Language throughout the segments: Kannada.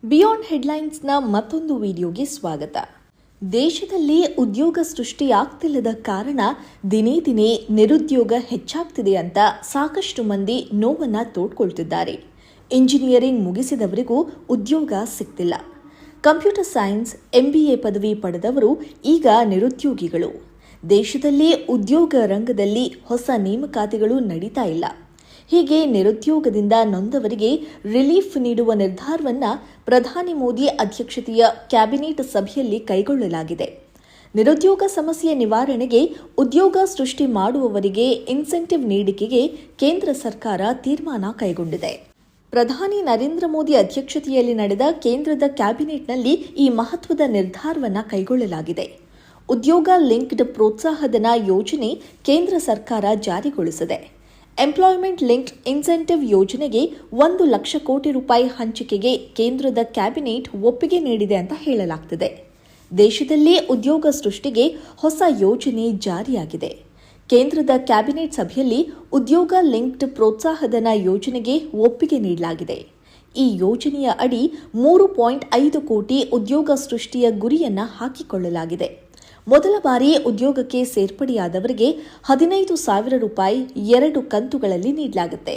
ಬಿಯಾಂಡ್ ಹೆಡ್ಲೈನ್ಸ್ನ ಮತ್ತೊಂದು ವಿಡಿಯೋಗೆ ಸ್ವಾಗತ. ದೇಶದಲ್ಲಿ ಉದ್ಯೋಗ ಸೃಷ್ಟಿಯಾಗ್ತಿಲ್ಲದ ಕಾರಣ ದಿನೇ ದಿನೇ ನಿರುದ್ಯೋಗ ಹೆಚ್ಚಾಗ್ತಿದೆ ಅಂತ ಸಾಕಷ್ಟು ಮಂದಿ ನೋವನ್ನ ತೋಡ್ಕೊಳ್ತಿದ್ದಾರೆ. ಇಂಜಿನಿಯರಿಂಗ್ ಮುಗಿಸಿದವರಿಗೂ ಉದ್ಯೋಗ ಸಿಗ್ತಿಲ್ಲ. ಕಂಪ್ಯೂಟರ್ ಸೈನ್ಸ್, MBA ಪದವಿ ಪಡೆದವರು ಈಗ ನಿರುದ್ಯೋಗಿಗಳು. ದೇಶದಲ್ಲಿ ಉದ್ಯೋಗ ರಂಗದಲ್ಲಿ ಹೊಸ ನೇಮಕಾತಿಗಳು ನಡೀತಾ ಇಲ್ಲ. ಹೀಗೆ ನಿರುದ್ಯೋಗದಿಂದ ನೊಂದವರಿಗೆ ರಿಲೀಫ್ ನೀಡುವ ನಿರ್ಧಾರವನ್ನು ಪ್ರಧಾನಿ ಮೋದಿ ಅಧ್ಯಕ್ಷತೆಯ ಕ್ಯಾಬಿನೆಟ್ ಸಭೆಯಲ್ಲಿ ಕೈಗೊಳ್ಳಲಾಗಿದೆ. ನಿರುದ್ಯೋಗ ಸಮಸ್ಯೆ ನಿವಾರಣೆಗೆ ಉದ್ಯೋಗ ಸೃಷ್ಟಿ ಮಾಡುವವರಿಗೆ ಇನ್ಸೆಂಟಿವ್ ನೀಡಿಕೆಗೆ ಕೇಂದ್ರ ಸರ್ಕಾರ ತೀರ್ಮಾನ ಕೈಗೊಂಡಿದೆ. ಪ್ರಧಾನಿ ನರೇಂದ್ರ ಮೋದಿ ಅಧ್ಯಕ್ಷತೆಯಲ್ಲಿ ನಡೆದ ಕೇಂದ್ರದ ಕ್ಯಾಬಿನೆಟ್ನಲ್ಲಿ ಈ ಮಹತ್ವದ ನಿರ್ಧಾರವನ್ನು ಕೈಗೊಳ್ಳಲಾಗಿದೆ. ಉದ್ಯೋಗ ಲಿಂಕ್ಡ್ ಪ್ರೋತ್ಸಾಹಧನ ಯೋಜನೆ ಕೇಂದ್ರ ಸರ್ಕಾರ ಜಾರಿಗೊಳಿಸಿದೆ. ಎಂಪ್ಲಾಯ್ಮೆಂಟ್ ಲಿಂಕ್ಡ್ ಇನ್ಸೆಂಟಿವ್ ಯೋಜನೆಗೆ 1 ಲಕ್ಷ ಕೋಟಿ ರೂಪಾಯಿ ಹಂಚಿಕೆಗೆ ಕೇಂದ್ರದ ಕ್ಯಾಬಿನೆಟ್ ಒಪ್ಪಿಗೆ ನೀಡಿದೆ ಅಂತ ಹೇಳಲಾಗ್ತಿದೆ. ದೇಶದಲ್ಲಿ ಉದ್ಯೋಗ ಸೃಷ್ಟಿಗೆ ಹೊಸ ಯೋಜನೆ ಜಾರಿಯಾಗಿದೆ. ಕೇಂದ್ರದ ಕ್ಯಾಬಿನೆಟ್ ಸಭೆಯಲ್ಲಿ ಉದ್ಯೋಗ ಲಿಂಕ್ಡ್ ಪ್ರೋತ್ಸಾಹಧನ ಯೋಜನೆಗೆ ಒಪ್ಪಿಗೆ ನೀಡಲಾಗಿದೆ. ಈ ಯೋಜನೆಯ ಅಡಿ 3.5 ಕೋಟಿ ಉದ್ಯೋಗ ಸೃಷ್ಟಿಯ ಗುರಿಯನ್ನ ಹಾಕಿಕೊಳ್ಳಲಾಗಿದೆ. ಮೊದಲ ಬಾರಿ ಉದ್ಯೋಗಕ್ಕೆ ಸೇರ್ಪಡೆಯಾದವರಿಗೆ 15,000 ರೂಪಾಯಿ 2 ಕಂತುಗಳಲ್ಲಿ ನೀಡಲಾಗುತ್ತೆ.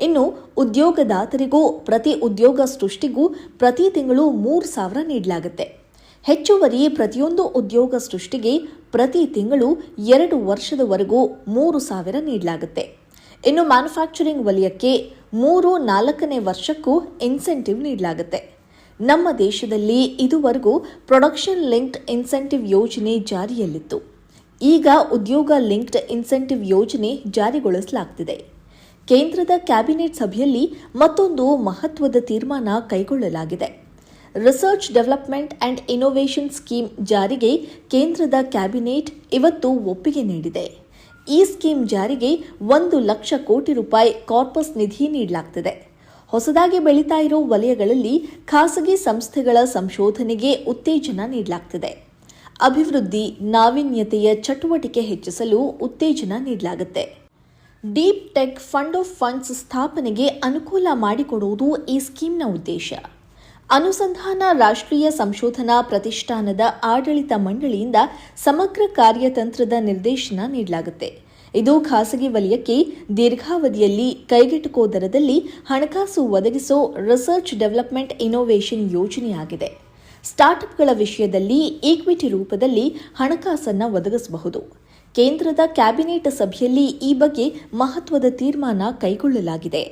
ಇನ್ನು ಉದ್ಯೋಗದಾತರಿಗೂ ಪ್ರತಿ ಉದ್ಯೋಗ ಸೃಷ್ಟಿಗೂ ಪ್ರತಿ ತಿಂಗಳು 3,000 ನೀಡಲಾಗುತ್ತೆ. ಹೆಚ್ಚುವರಿ ಪ್ರತಿಯೊಂದು ಉದ್ಯೋಗ ಸೃಷ್ಟಿಗೆ ಪ್ರತಿ ತಿಂಗಳು 2 ವರ್ಷದವರೆಗೂ 3,000 ನೀಡಲಾಗುತ್ತೆ. ಇನ್ನು ಮ್ಯಾನುಫ್ಯಾಕ್ಚರಿಂಗ್ ವಲಯಕ್ಕೆ 3-4ನೇ ವರ್ಷಕ್ಕೂ ಇನ್ಸೆಂಟಿವ್ ನೀಡಲಾಗುತ್ತೆ. ನಮ್ಮ ದೇಶದಲ್ಲಿ ಇದುವರೆಗೂ ಪ್ರೊಡಕ್ಷನ್ ಲಿಂಕ್ಡ್ ಇನ್ಸೆಂಟಿವ್ ಯೋಜನೆ ಜಾರಿಯಲ್ಲಿತ್ತು. ಈಗ ಉದ್ಯೋಗ ಲಿಂಕ್ಡ್ ಇನ್ಸೆಂಟಿವ್ ಯೋಜನೆ ಜಾರಿಗೊಳಿಸಲಾಗುತ್ತಿದೆ. ಕೇಂದ್ರದ ಕ್ಯಾಬಿನೆಟ್ ಸಭೆಯಲ್ಲಿ ಮತ್ತೊಂದು ಮಹತ್ವದ ತೀರ್ಮಾನ ಕೈಗೊಳ್ಳಲಾಗಿದೆ. Research development and innovation scheme ಜಾರಿಗೆ ಕೇಂದ್ರದ ಕ್ಯಾಬಿನೆಟ್ ಇವತ್ತು ಒಪ್ಪಿಗೆ ನೀಡಿದೆ. ಈ ಸ್ಕೀಮ್ ಜಾರಿಗೆ 1 ಲಕ್ಷ ಕೋಟಿ ರೂಪಾಯಿ ಕಾರ್ಪಸ್ ನಿಧಿ ನೀಡಲಾಗುತ್ತಿದೆ. ಹೊಸದಾಗಿ ಬೆಳೀತಾ ಇರೋ ವಲಯಗಳಲ್ಲಿ ಖಾಸಗಿ ಸಂಸ್ಥೆಗಳ ಸಂಶೋಧನೆಗೆ ಉತ್ತೇಜನ ನೀಡಲಾಗುತ್ತಿದೆ. ಅಭಿವೃದ್ಧಿ, ನಾವೀನ್ಯತೆಯ ಚಟುವಟಿಕೆ ಹೆಚ್ಚಿಸಲು ಉತ್ತೇಜನ ನೀಡಲಾಗುತ್ತೆ. Deep tech fund of funds ಸ್ಥಾಪನೆಗೆ ಅನುಕೂಲ ಮಾಡಿಕೊಡುವುದು ಈ ಸ್ಕೀಮ್ನ ಉದ್ದೇಶ. ಅನುಸಂಧಾನ ರಾಷ್ಟ್ರೀಯ ಸಂಶೋಧನಾ ಪ್ರತಿಷ್ಠಾನದ ಆಡಳಿತ ಮಂಡಳಿಯಿಂದ ಸಮಗ್ರ ಕಾರ್ಯತಂತ್ರದ ನಿರ್ದೇಶನ ನೀಡಲಾಗುತ್ತೆ. ಇದು ಖಾಸಗಿ ವಲಯಕ್ಕೆ ದೀರ್ಘಾವಧಿಯಲ್ಲಿ ಕೈಗೆಟುಕೋ ದರದಲ್ಲಿ ಹಣಕಾಸು ಒದಗಿಸೋ ರಿಸರ್ಚ್ ಡೆವಲಪ್ಮೆಂಟ್ ಇನ್ನೋವೇಷನ್ ಯೋಜನೆಯಾಗಿದೆ. ಸ್ಟಾರ್ಟ್ಅಪ್ಗಳ ವಿಷಯದಲ್ಲಿ ಈಕ್ವಿಟಿ ರೂಪದಲ್ಲಿ ಹಣಕಾಸನ್ನು ಒದಗಿಸಬಹುದು. ಕೇಂದ್ರದ ಕ್ಯಾಬಿನೆಟ್ ಸಭೆಯಲ್ಲಿ ಈ ಬಗ್ಗೆ ಮಹತ್ವದ ತೀರ್ಮಾನ ಕೈಗೊಳ್ಳಲಾಗಿದೆ.